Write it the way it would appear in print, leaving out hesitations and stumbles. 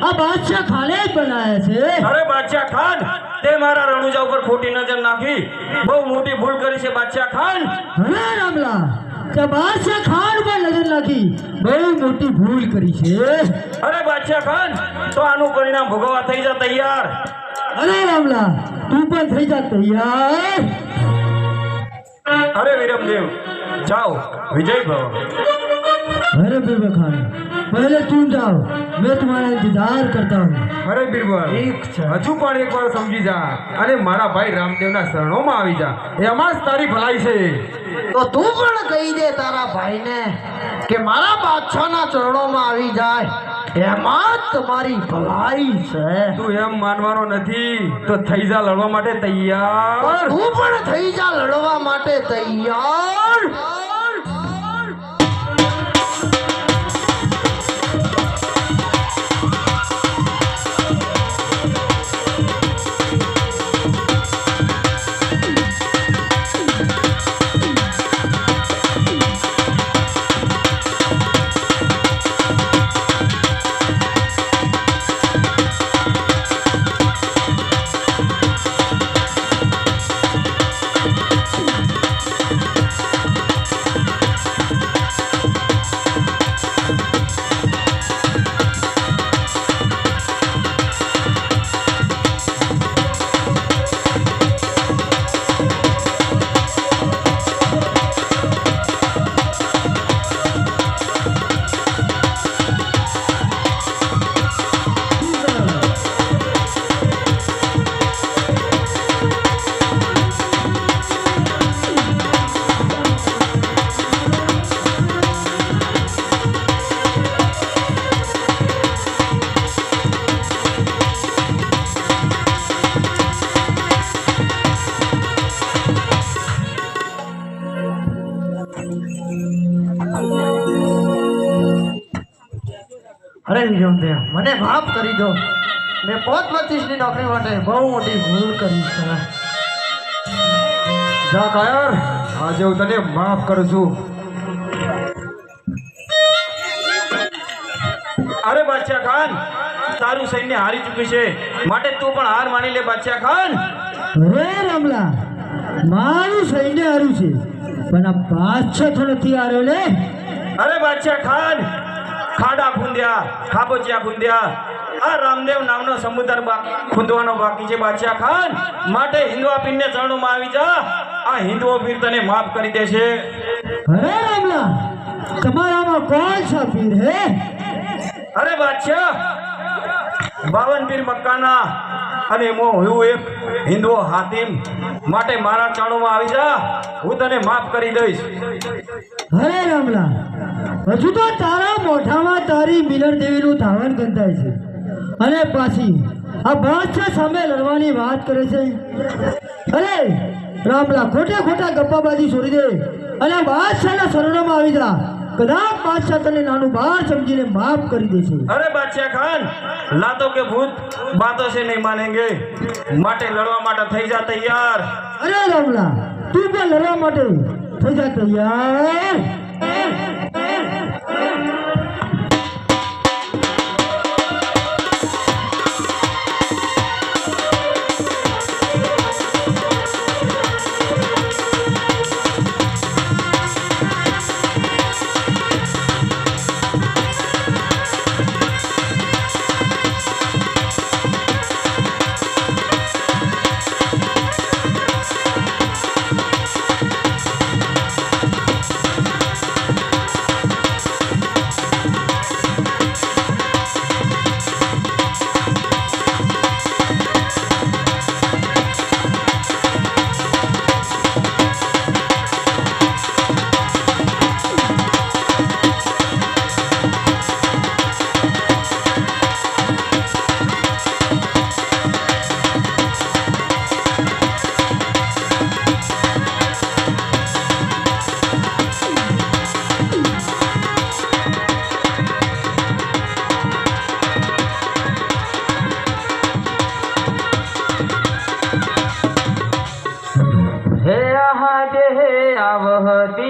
આ બાદશાહ ખાને જ બનાયા છે। અરે બાદશાહ ખાન, તે મારા રણુજા ઉપર ખોટી નજર નાખી, બહુ મોટી ભૂલ કરી છે બાદશાહ ખાન। અરે રામલા, કે બાદશાહ ખાન પર નજર નાખી, બહુ મોટી ભૂલ કરી છે। અરે બાદશાહ ખાન, તો આનું પરિણામ ભોગવવા થઈ જા તૈયાર। અરે રામલા, તું પણ થઈ જા તૈયાર। अरे वीरमदेव, जाओ विजय भव। अरे बीरबल खान, पहले तुम जाओ, मैं तुम्हारा इंतजार करता हूँ। અરે બીરબલ, હજુ પણ એકવાર સમજી જા અને મારા ભાઈ રામદેવના શરણોમાં આવી જા, એમાં જ તારી ભલાઈ છે। તો તું પણ કહી દે તારા ભાઈને કે મારા બાદશાહના ચરણોમાં આવી જાય, એમાં જ તમારી ભલાઈ છે। તું એમ માનવાનો નથી તો થઈ જા લડવા માટે તૈયાર। તું પણ થઈ જા લડવા માટે તૈયાર। અરે વિરમદેવ, મને માફ કરી દો, મેં પોત 25ની નોકરી માટે બહુ મોટી ભૂલ કરી છે। જા કાયર, આજે હું તને માફ કરું છું। अरे बादशाह खान, तारू सैन्य हारी चुकी है, माटे तू पण हार मानी ले बादशाह खान। અરે રામલા, મારું સૈન્ય હારું છે, પણ આ બાદશાહ તો નથી હાર્યો ને। अरे बादशाह खान, खाडा खूंद्या, खाबोचिया खूंद्या, आ रामदेव नामनो समुद्र खूंदવાનો બાકી છે બાદશાહ ખાન। માટે હિન્દવા પીરને ચરણોમાં આવી જા, આ હિન્દવો પીર તને માફ કરી દેશે। અરે રામલા, તમારામાં કોણ સા પીર હે? અરે બાદશાહ, 52 પીર મક્કાના અને હું એક હિન્દવો હાતિમ, માટે મારા ચરણોમાં આવી જા, હું તને માફ કરી દઈશ। અરે રામલા, હજુ તો તારા મોઢામાં તારી મિલન દેવીનું ધાવન ગંધાય છે, અને પાછી આ બાદશાહ સામે લડવાની વાત કરે છે। અરે રામલા, ખોટે ખોટા ગપ્પાબાજી છોડી દે અને આ બાદશાહના શરણોમાં આવી જા, કદાચ બાદશાહ તને નાનું બાર સમજીને માફ કરી દેશે। अरे बादशाह खान, लातों के भूत बातों से नहीं मानेंगे, माटे लड़वा माटे થઈ જા તૈયાર। અરે રામલા, તું પણ લડવા માટે થઈ જા તૈયાર। हे आवहती